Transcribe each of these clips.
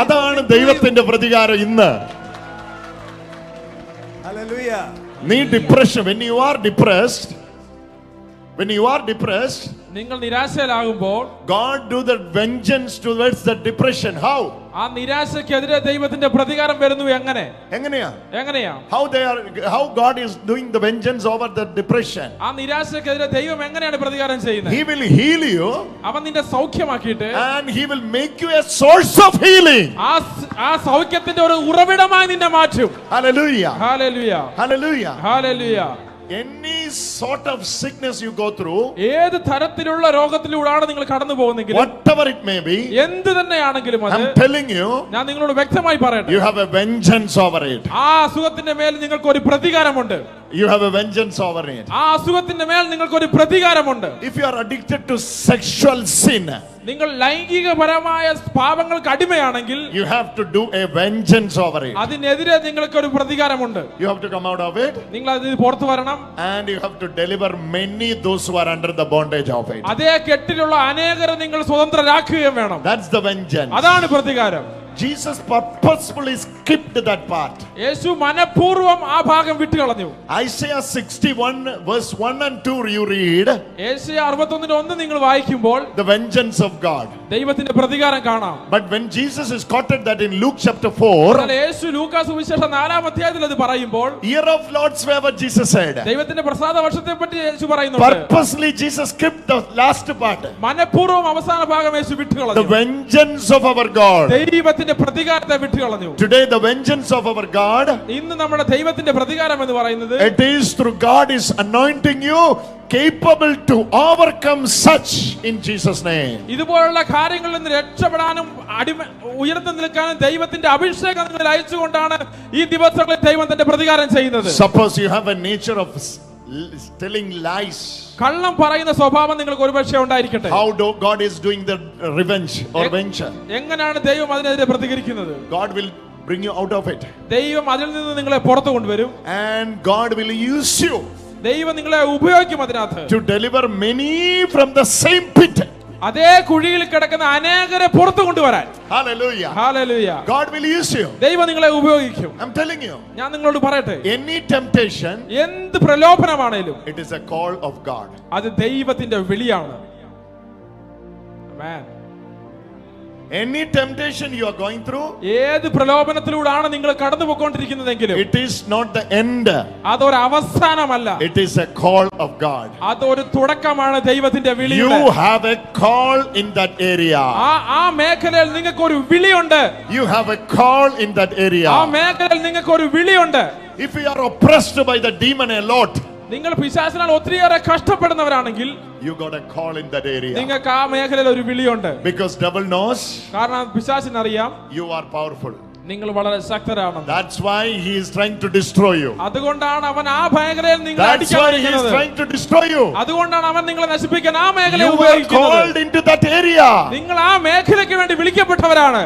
അതാണ് ദൈവത്തിന്റെ പ്രതികാരം ഇന്ന്. Hallelujah. നീ depression, when you are depressed, നിങ്ങൾ നിരാശയിലാകുമ്പോൾ God do the vengeance towards the depression. How? ആ നിരാശക്കെതിരെ ദൈവത്തിന്റെ പ്രതികാരം വരുന്നു. എങ്ങനെയാ? എങ്ങനെയാ? How God is doing the vengeance over the depression? ആ നിരാശക്കെതിരെ ദൈവം എങ്ങനെയാണ് പ്രതികാരം ചെയ്യുന്നത്? He will heal you. അവൻ നിന്നെ സൗഖ്യമാക്കിയിട്ട് And he will make you a source of healing. ആ സൗഖ്യത്തിന്റെ ഒരു ഉറവിടമായി നിന്നെ മാറ്റും. Hallelujah. Hallelujah. Hallelujah. Hallelujah. Any sort of sickness you go through, ഏത് തരത്തിലുള്ള രോഗത്തിലൂടെയാണ് നിങ്ങൾ കടന്നു പോകുന്നെങ്കിലും, whatever it may be, എന്ത് തന്നെയാണെങ്കിലും I'm telling you, ഞാൻ നിങ്ങളോട് വ്യക്തമായി പറയട്ടെ, you have a vengeance over it. ആ അസുഖത്തിന്റെ മേൽ നിങ്ങൾക്ക് ഒരു പ്രതികാരമുണ്ട്. You have a vengeance over it. ആ അസുഖത്തിന്റെ മേൽ നിങ്ങൾക്ക് ഒരു പ്രതികാരമുണ്ട്. If you are addicted to sexual sin, നിങ്ങൾ ലൈംഗികപരമായ പാപങ്ങൾക്ക് അടിമയാണെങ്കിൽ, you have to do a vengeance over it. അതിനെതിരെ നിങ്ങൾക്ക് ഒരു പ്രതികാരമുണ്ട്. You have to come out of it. നിങ്ങൾ അതിൽ പുറത്തു വരണം. And you have to deliver many those who are under the bondage of it. അതേ കെട്ടിലുള്ള അനേകരെ നിങ്ങൾ സ്വതന്ത്രരാക്കുകയും വേണം. That's the vengeance. അതാണ് പ്രതികാരം. Jesus purposefully skipped that part. യേശു മനഃപൂർവ്വം ആ ഭാഗം വിട്ടുകളഞ്ഞു. Isaiah 61 verse 1 and 2 you read. യേശയ്യ 61:1 നിങ്ങൾ വായിക്കുമ്പോൾ The vengeance of God. ദൈവത്തിന്റെ പ്രതികാരം കാണാം. But when Jesus is quoted that in Luke chapter 4, എന്നാൽ യേശു ലൂക്കാ സുവിശേഷം 4-ാം അധ്യായത്തിൽ അത് പറയുമ്പോൾ, year of Lord's favor Jesus said. ദൈവത്തിന്റെ പ്രസാദ വർഷത്തെ പറ്റി യേശു പറയുന്നുണ്ട്. Purposely Jesus skipped the last part. മനഃപൂർവ്വം അവസാന ഭാഗം യേശു വിട്ടുകളഞ്ഞു. The vengeance of our God. ദൈവത്തിന്റെ പ്രതികാരത്തെ വിട്ടുകളഞ്ഞു. Today the vengeance of our God, ഇന്ന് നമ്മുടെ ദൈവത്തിന്റെ പ്രതികാരം എന്ന് പറയുന്നത്, it is through God is anointing you capable to overcome such in Jesus name. ഇതുപോലുള്ള കാര്യങ്ങളിൽ നിന്ന് രക്ഷപ്പെടാനും ഉയർന്നു നിൽക്കാനും ദൈവത്തിന്റെ അഭിഷേകം നിങ്ങൾ അയച്ചുകൊണ്ടാണ് ഈ ദിവസങ്ങളിൽ ദൈവം തന്റെ പ്രതികാരം ചെയ്യുന്നത്. Suppose you have a nature of telling lies. കള്ളം പറയുന്ന സ്വഭാവം നിങ്ങൾക്ക് ഒരുപക്ഷെ ഉണ്ടായിരിക്കട്ടെ. How God is doing the revenge or vengeance? എങ്ങനെയാണ് ദൈവം അതിനെതിരെ പ്രതികരിക്കുന്നത്? God will bring you out of it. ദൈവം അതിൽ നിന്ന് നിങ്ങളെ പുറത്തു കൊണ്ടുവരും. And God will use you. ദൈവം നിങ്ങളെ ഉപയോഗിക്കും അതിനകത്ത്. To deliver many from the same pit. അതേ കുഴിയിൽ കിടക്കുന്ന അനേകരെ പുറത്തു കൊണ്ടുവരാൻ. Hallelujah. Hallelujah. God will use you. ദൈവം നിങ്ങളെ ഉപയോഗിക്കും. I'm telling you. ഞാൻ നിങ്ങളോട് പറയട്ടെ, Any temptation, എന്ത് പ്രലോഭനമാണേലും, it is a call of God. അത് ദൈവത്തിന്റെ വിളിയാണ്. Amen. Any temptation you are going through, ഏത് പ്രലോഭനത്തിലൂടെയാണ് നിങ്ങൾ കടന്നു പോയിക്കൊണ്ടിരിക്കുന്നതെങ്കിലും, it is not the end. അതൊരു അവസാനമല്ല. It is a call of God. അതൊരു തുടക്കമാണ് ദൈവത്തിന്റെ വിളിയുടെ. You have a call in that area. ആ മേഖലയിൽ നിങ്ങൾക്ക് ഒരു വിളിയുണ്ട്. You have a call in that area. ആ മേഖലയിൽ നിങ്ങൾക്ക് ഒരു വിളിയുണ്ട്. If you are oppressed by the demon a lot, നിങ്ങൾ പിശാചിനാൽ ഒത്തിരിയേറെ കഷ്ടപ്പെടുന്നവരാണെങ്കിൽ, you got a call in that area. നിങ്ങൾക്ക് ആ മേഖലയിൽ ഒരു വിളിയുണ്ട്. Because devil knows, കാരണം പിശാചിന് അറിയാം you are powerful. നിങ്ങൾ വളരെ ശക്തരാണെന്ന്. That's why he is trying to destroy you. അതുകൊണ്ടാണ് അവൻ ആ മേഖലയിൽ നിങ്ങളെ That's why he is trying to destroy you. അതുകൊണ്ടാണ് അവൻ നിങ്ങളെ നശിപ്പിക്കാൻ ആ മേഖലയെ You were ഉപയോഗിക്കുന്നത്. called into that area. നിങ്ങൾ ആ മേഖലയ്ക്ക് വേണ്ടി വിളിക്കപ്പെട്ടവരാണ്.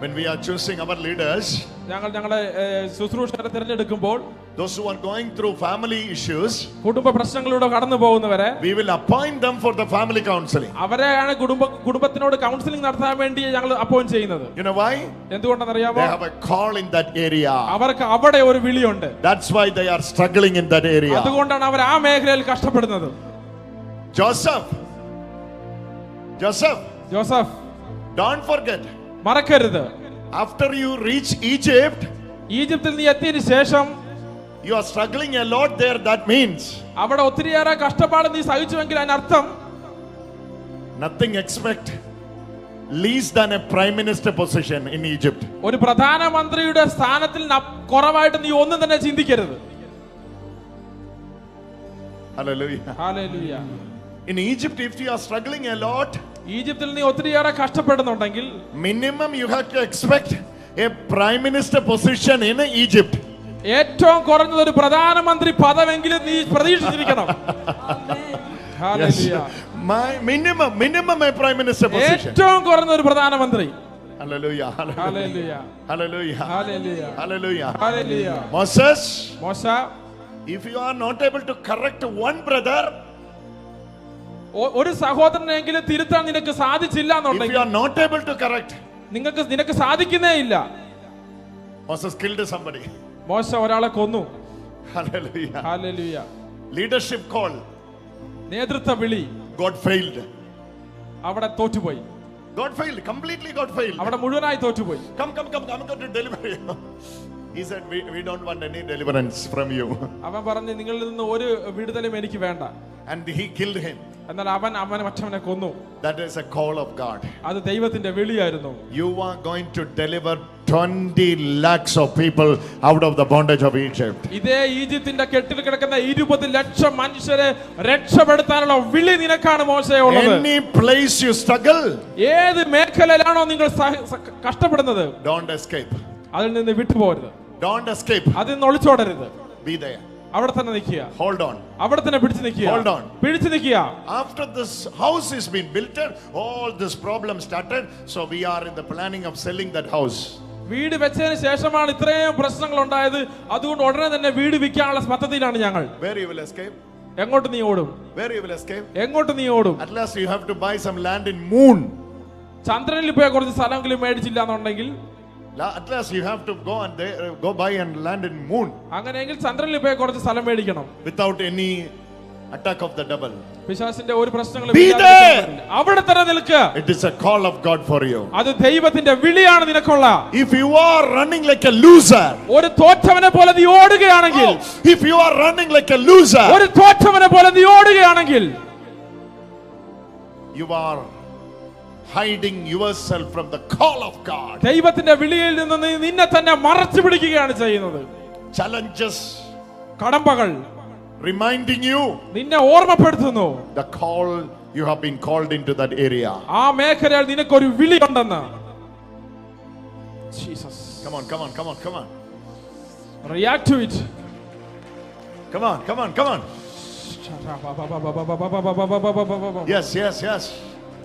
When we are choosing our leaders, ഞങ്ങളുടെ ശുശ്രൂഷകരെ തിരഞ്ഞെടുക്കുമ്പോൾ, those who are going through family issues, കുടുംബ പ്രശ്നങ്ങളിലൂടെ കടന്നു പോകുന്നവരെ, we will appoint them for the family counseling. അവരെയാണ് കുടുംബത്തിനോട് കൗൺസിലിംഗ് നടത്താൻ വേണ്ടി ഞങ്ങൾ അപ്പോയിന്റ് ചെയ്യുന്നത്. You know why? എന്തുകൊണ്ടാണെന്നറിയാമോ? They have a call in that area. അവർക്ക് അവിടെ ഒരു വിളിയുണ്ട്. That's why they are struggling in that area. അതുകൊണ്ടാണ് അവർ ആ മേഖലയിൽ കഷ്ടപ്പെടുന്നത്. Joseph, don't forget. മറക്കരുത്, After you reach Egypt, ഈജിപ്തിൽ നീ എത്തിയതിനു ശേഷം you are struggling a lot there. That means അവിടെ ഒത്തിരിയേറെ കഷ്ടപ്പാട് നീ സഹിച്ചുവെങ്കിൽ അതിനർത്ഥം nothing expect less than a prime minister position in Egypt. ഒരു പ്രധാനമന്ത്രിയുടെ സ്ഥാനത്തിൽ കുറവായിട്ട് നീ ഒന്നും തന്നെ ചിന്തിക്കരുത്. Hallelujah. Hallelujah. In Egypt, if you are struggling a lot, ഈജിപ്തിൽ നീ ഒത്തിരിയേറെ കഷ്ടപ്പെടുന്നുണ്ടെങ്കിൽ, minimum you have to expect a prime minister position in Egypt. ഏറ്റവും കുറഞ്ഞത് ഒരു പ്രധാനമന്ത്രി പദമെങ്കിലും നീ പ്രതീക്ഷിച്ചിരിക്കണം. Yes. My minimum a prime minister position. ഏറ്റവും കുറഞ്ഞ ഒരു പ്രധാനമന്ത്രി. Hallelujah. Hallelujah. Hallelujah. Hallelujah. Hallelujah. Hallelujah. Moses, if you are not able to correct one brother, ഒരു സഹോദരനെങ്കിലും തിരുത്താൻ നിനക്ക് സാധിച്ചില്ല if എന്നുണ്ടെങ്കിൽ, you are not able to correct, നിനക്ക് സാധിക്കുന്നേ ഇല്ല. Moses killed somebody. മോശ ഒരാളെ കൊന്നു. Hallelujah. ഹല്ലേലൂയ. Leadership call. നേതൃത്വ വിളി. God failed. അവിടെ തോറ്റുപോയി. God failed. Completely God failed. അവിടെ മുഴുവനായി തോറ്റുപോയി. Come. I'm going to deliver you. He said, we don't want any deliverance from you. അവൻ പറഞ്ഞു നിങ്ങളിൽ നിന്ന് ഒരു വിടുതലും എനിക്ക് വേണ്ട. And he killed him. എന്നാൽ അവൻ മറ്റവനെ കൊന്നു. That is a call of God. അത് ദൈവത്തിന്റെ വിളിയായിരുന്നു. You are going to deliver 20 lakhs of people out of the bondage of Egypt. ഇതേ ഈജിപ്തിന്റെ കെട്ടിൽ കിടക്കുന്ന 20 ലക്ഷം മനുഷ്യരെ രക്ഷപ്പെടുത്താനുള്ള വിളി നിനക്കാണ് മോശയെ ഉള്ളത്. Any place you struggle, ഏത് മേഖലയിലാണോ നിങ്ങൾ കഷ്ടപ്പെടുന്നത്, don't escape. അതിൽ നിന്ന് വിട്ടുപോകരുത്. Don't escape. അതിൽ നിന്ന് ഒളിച്ചോടരുത്. Be there. അവിടെ തന്നെ നിൽക്കുക. Hold on. അവിടെ തന്നെ പിടിച്ചു നിൽക്കുക. Hold on. പിടിച്ചു നിൽക്കുക. After this house is been built, all this problem started. So we are in the planning of selling that house. വീട് വെച്ചതിന് ശേഷമാണ് ഇത്രയും പ്രശ്നങ്ങൾ ഉണ്ടായത്. അതുകൊണ്ട് ഉടനെ തന്നെ വീട് വിൽക്കാനുള്ള പദ്ധതിയിലാണ് ഞങ്ങൾ. Where you will escape? എങ്ങോട്ട് നീ ഓടും? Where you will escape? എങ്ങോട്ട് നീ ഓടും? At last you have to buy some land in moon. ചന്ദ്രനിൽ പോയ കുറച്ച് സ്ഥലമെങ്കിലും മേടിച്ചില്ല എന്നുണ്ടെങ്കിൽ, At last you have to go buy and land in moon. അങ്ങനെയെങ്കിൽ ചന്ദ്രനിൽ പോയ കുറച്ച് സ്ഥലം മേടിക്കണം. Without any attack of the devil. പിശാചിന്റെ ഒരു പ്രശ്നങ്ങളും Be there. അവിടെ തന്നെ നിൽക്കുക. It is a call of God for you. അത് ദൈവത്തിന്റെ വിളിയാണ് നിനക്കുള്ള. If you are running like a loser, ഒരു തോറ്റവനെ പോലെ നീ ഓടുകയാണെങ്കിൽ, if you are running like a loser, ഒരു തോറ്റവനെ പോലെ നീ ഓടുകയാണെങ്കിൽ, you are hiding yourself from the call of God. ദൈവത്തിന്റെ വിളിയിൽ നിന്ന് നീ നിന്നെ തന്നെ മറച്ചു പിടിക്കുകയാണ് ചെയ്യുന്നത്. Challenges, കടമ്പകൾ reminding you നിന്നെ ഓർമ്മപ്പെടുത്തുന്നു the call you have been called into that area. ആ മേഖലയിൽ നിനക്കൊരു വിളിയുണ്ടെന്ന്. Jesus. Come on. React to it. Come on. Yes.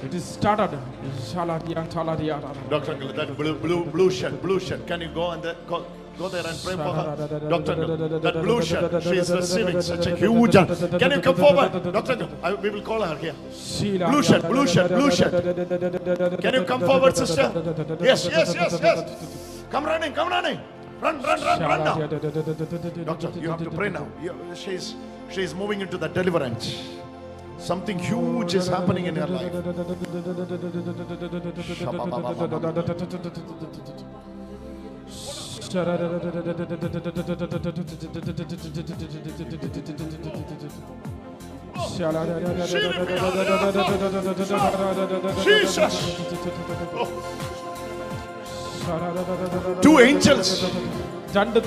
It is started. Doctor, that blue shirt. Can you go there and pray for her? Doctor, that blue shirt, she is receiving such a huge. Can you come forward? Doctor, we will call her here. Blue shirt. Can you come forward, sister? Yes. Come running. Run now. Doctor, you have to pray now. She is moving into the deliverance. Something huge is happening in her life. Jesus. Two angels.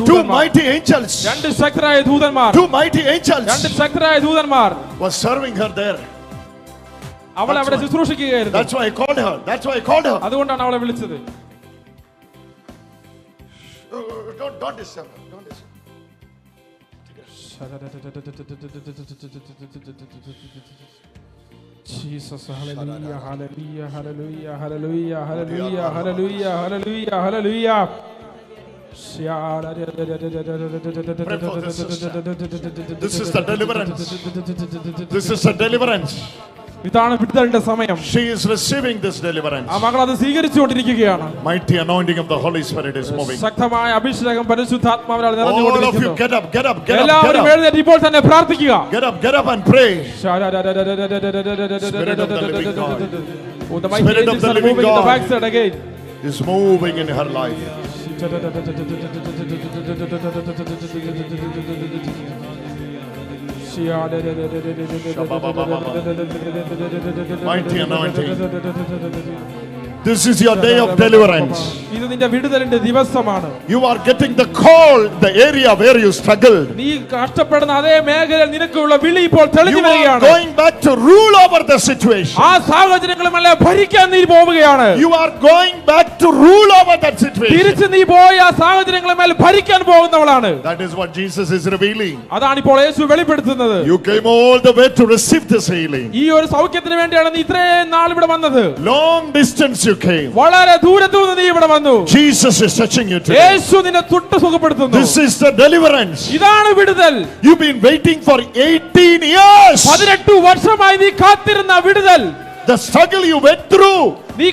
Two mighty angels. രണ്ട് ശക്തരായ ദൂതന്മാർ. Two mighty angels. രണ്ട് ശക്തരായ ദൂതന്മാർ was serving her there. അവളെ അവിടെ ശുശ്രൂഷിക്കുകയായിരുന്നു. That's why I called her. അതുകൊണ്ടാണ് അവളെ വിളിച്ചത്. Don't disturb her. Jesus, hallelujah. Pray for this sister. This is the deliverance. ഇതാണ് വിടുതലിന്റെ സമയം. She is receiving this deliverance. ആ മകൾ അത് സ്വീകരിച്ചുകൊണ്ടിരിക്കുകയാണ്. Mighty anointing of the Holy Spirit is moving. ശക്തമായ അഭിഷേകം പരിശുദ്ധാത്മാവിനാൽ All of you നിറഞ്ഞുകൊണ്ടിരിക്കുന്നു. get up. എല്ലാവരും എഴുന്നേറ്റ് ഇപ്പോൾ തന്നെ പ്രാർത്ഥിക്കുക. Get up and pray. Spirit of the living God is moving in her life. Mighty anointing. This is your day of deliverance. ഇത് നിന്റെ വിടുതലിന്റെ ദിവസമാണ്. You are getting the call, the area where you struggled. നീ കഷ്ടപ്പെടുന്ന അതേ മേഖലയിൽ നിനക്കുള്ള വിളി ഇപ്പോൾ തെളിഞ്ഞു You വരികയാണ്. are going back to rule over the situation. ആ സാഹചര്യങ്ങളുമെല്ലാം ഭരിക്കാൻ നീ പോവുകയാണ്. You are going back to rule over that situation. തിരിച്ചു നീ പോയി ആ സാഹചര്യങ്ങളുമേൽ ഭരിക്കാൻ പോകുന്നവളാണ്. That is what Jesus is revealing. അതാണ് ഇപ്പോൾ യേശു വെളിപ്പെടുത്തുന്നത്. You came all the way to receive this healing. ഈ ഒരു സൗഖ്യത്തിന് വേണ്ടിയാണ് നീ ഇത്രയും നാൾ ഇവിടെ വന്നത്. Long distance you came. വളരെ ദൂരത്തുനിന്ന് നീ ഇവിടെ വന്നു. Jesus is touching you today. യേശു നിന്നെ തൊട്ട് സുഖപ്പെടുത്തുന്നു. This is the deliverance. ഇതാണ് വിടുതൽ. You've been waiting for 18 years. 18 വർഷമായി നീ കാത്തിരുന്ന വിടുതൽ. The struggle you went through. നീ